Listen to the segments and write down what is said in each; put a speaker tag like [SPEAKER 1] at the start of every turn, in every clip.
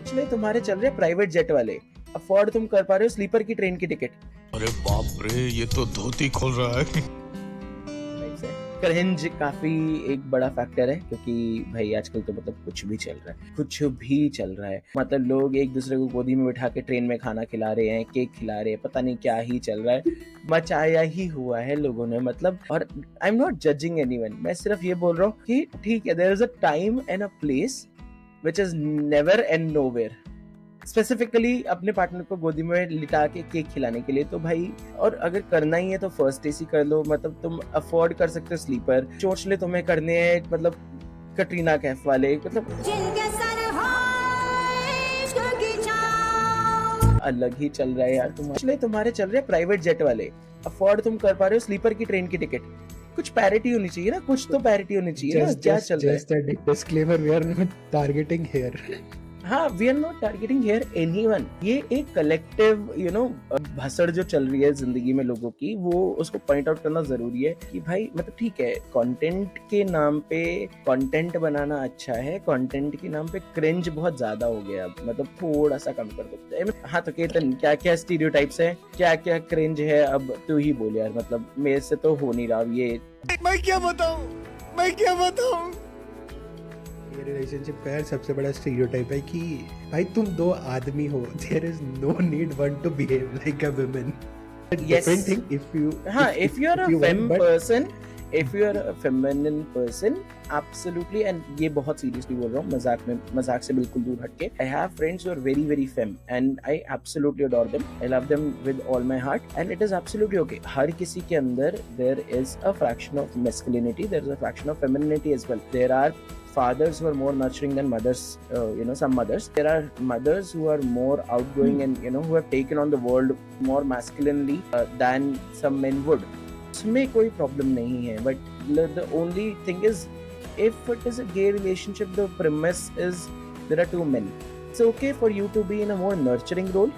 [SPEAKER 1] इसलिए तुम्हारे चल रहे प्राइवेट जेट वाले, अफोर्ड तुम कर पा रहे हो स्लीपर की ट्रेन की टिकट।
[SPEAKER 2] अरे बाप रे, ये तो धोती खोल रहा है।
[SPEAKER 1] क्रिंज काफी एक बड़ा फैक्टर है, क्योंकि भाई आजकल तो मतलब कुछ भी चल रहा है, कुछ भी चल रहा है। मतलब लोग एक दूसरे को गोदी में बिठा के ट्रेन में खाना खिला रहे हैं, केक खिला रहे हैं, पता नहीं क्या ही चल रहा है, मचाया ही हुआ है लोगों ने। मतलब, और I am not judging anyone, मैं सिर्फ ये बोल रहा हूँ कि ठीक है, there is a time and a place which is never and nowhere. Specifically अपने पार्टनर को गोदी में लिटा के केक खिलाने के लिए, तो भाई, और अगर करना ही है तो फर्स्ट एसी कर लो। मतलब तुम अफोर्ड कर सकते हो स्लीपर, चोचले तुम्हें करने हैं मतलब कटरीना कैफ वाले, मतलब अलग ही चल रहा है यार। तुम्हारे चल रहे प्राइवेट जेट वाले, अफोर्ड तुम कर पा रहे हो स्लीपर की ट्रेन की टिकट। कुछ पैरिटी होनी चाहिए ना, कुछ तो पैरिटी होनी चाहिए ना, क्या चल रहा है।
[SPEAKER 3] Just a disclaimer, we are not targeting here.
[SPEAKER 1] हाँ, we are not targeting here anyone. ये एक कलेक्टिव भसड़ जो चल रही है जिंदगी में लोगों की, वो उसको पॉइंट आउट करना जरूरी है कि भाई मतलब ठीक है, कंटेंट के नाम पे कंटेंट बनाना अच्छा है, कंटेंट के नाम पे क्रिंज बहुत ज्यादा हो गया। मतलब थोड़ा सा कम कर सकते हैं। हाँ तो केतन, क्या क्या स्टीरियोटाइप्स हैं, क्या क्या क्रिंज है, अब तू ही बोल यार। मतलब मेरे से तो हो नहीं रहा ये।
[SPEAKER 2] मैं क्या बताऊं।
[SPEAKER 3] ये रिलेशनशिप का यार सबसे बड़ा स्टीरियोटाइप है कि भाई तुम दो आदमी हो, there is no need one to behave like a woman. Different thing if you
[SPEAKER 1] are a fame person, if you are a feminine person, absolutely, and ये बहुत seriously बोल रहा हूँ, मजाक से बिल्कुल दूर हटके। I have friends who are very very femme and I absolutely adore them. I love them with all my heart and it is absolutely okay. हर किसी के अंदर there is a fraction of masculinity, there is a fraction of femininity as well. There are fathers who are more nurturing than mothers, some mothers. There are mothers who are more outgoing and who have taken on the world more masculinely than some men would. उसमें कोई problem नहीं है, but the only thing is if it is a gay relationship, the premise is there are two men. It's okay for you to be in a more nurturing role,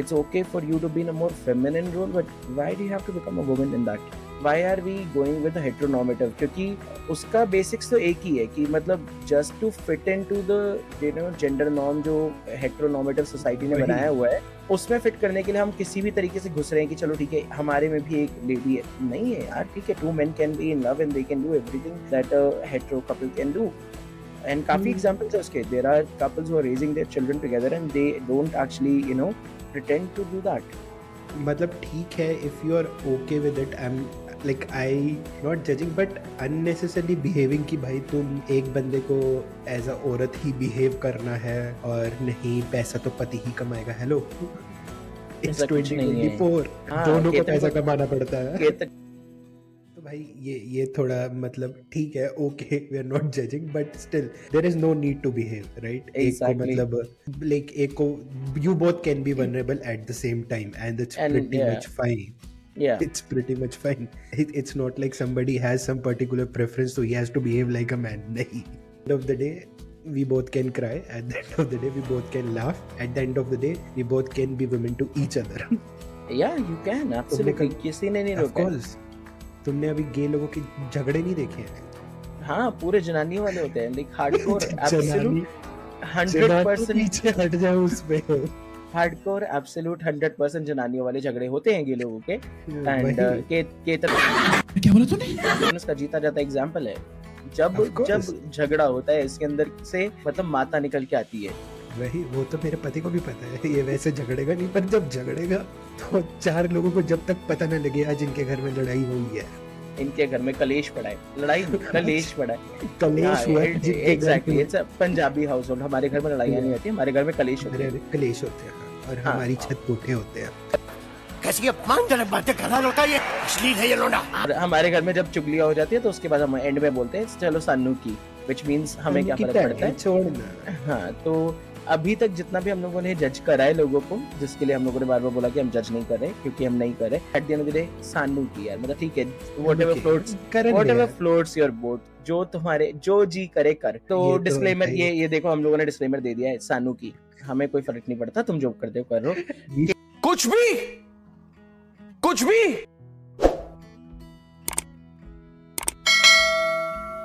[SPEAKER 1] it's okay for you to be in a more feminine role, but why do you have to become a woman in that? Why are we going with the heteronormative? क्योंकि उसका basics तो एक ही है कि मतलब just to fit into the gender norm जो heteronormative society ने बनाया हुआ है, उसमें फिट करने के लिए हम किसी भी तरीके से घुस रहे हैं कि चलो ठीक है, हमारे में भी एक लेडी है। नहीं है यार, ठीक है, two men can be in love and they can do everything that a hetero couple can do. And काफी examples है उसके. There are couples who are raising their children together and they don't actually pretend to do that.
[SPEAKER 3] मतलब ठीक है, if you are okay with it, I not judging but unnecessarily behaving कि भाई तुम एक बंदे को एज अ औरत ही बिहेव करना है और नहीं पैसा तो पति ही कमाएगा। हेलो, इट्स 2024, दोनों को पैसा कमाना पड़ता है। तो भाई ये थोड़ा मतलब ठीक है, okay, we are not judging but still there is no need to behave, right? एक को मतलब लाइक एक को you both can be vulnerable at the same time and it's pretty much fine.
[SPEAKER 1] Yeah,
[SPEAKER 3] it's pretty much fine. It's not like somebody has some particular preference so he has to behave like a man. Nahi. At the end of the day we both can cry, at the end of the day we both can laugh, at the end of the day we both can be women to each other.
[SPEAKER 1] Yeah, you can absolutely. किसी ने नहीं रोका.
[SPEAKER 3] Of course. तुमने अभी गे लोगों के झगड़े नहीं देखे हैं?
[SPEAKER 1] हाँ, पूरे जनानियों वाले होते हैं, लाइक हार्डकोर एब्सोल्यूट 100%
[SPEAKER 3] पीछे हट जाए उसपे।
[SPEAKER 1] हार्डकोर एब्सोल्यूट 100% जनानियों वाले झगड़े होते हैं ये लोगों के। एंड क्या बोला तूने? उसका जीता जाता एग्जांपल है, जब झगड़ा होता है इसके अंदर से मतलब माता निकल के आती है।
[SPEAKER 3] वही, वो तो मेरे पति को भी पता है, ये वैसे झगड़ेगा नहीं, पर जब झगड़ेगा तो चार लोगों को जब तक पता न लगे आज इनके घर में लड़ाई हुई है,
[SPEAKER 1] इनके घर में कलेश पड़ा है, लड़ाई कलेश पड़ा है,
[SPEAKER 3] कलेश हुआ है।
[SPEAKER 1] Exactly, it's a Punjabi house hold. हमारे घर में लड़ाइयाँ नहीं होती, हमारे घर में कलेश होते हैं।
[SPEAKER 3] कलेश होते हैं और हमारी छत कोठे होते हैं।
[SPEAKER 2] कैसी अपमानजनक बातें कर रहा होता है ये, अश्लील है ये लोना।
[SPEAKER 1] और हमारे घर में जब चुगलियाँ हो जाती है तो उसके बाद हम एंड में बोलते हैं चलो सानू की, व्हिच मींस हमें क्या फर्क पड़ता है,
[SPEAKER 3] छोड़ना।
[SPEAKER 1] हाँ, तो अभी तक जितना भी हम लोगों ने जज करा है लोगों को, जिसके लिए हम लोगों ने बार बार बोला कि हम जज नहीं कर रहे क्योंकि हम नहीं कर रहे, at the end of the day सानू की यार, मतलब ठीक है, व्हाटएवर फ्लोट्स योर बोट, जो तुम्हारे जो जी करे कर। तो डिस्क्लेमर, ये देखो हम लोगों ने डिस्क्लेमर दे दिया है सानू की, हमें कोई फर्क नहीं पड़ता, तुम जो करते हो कर लो, कुछ भी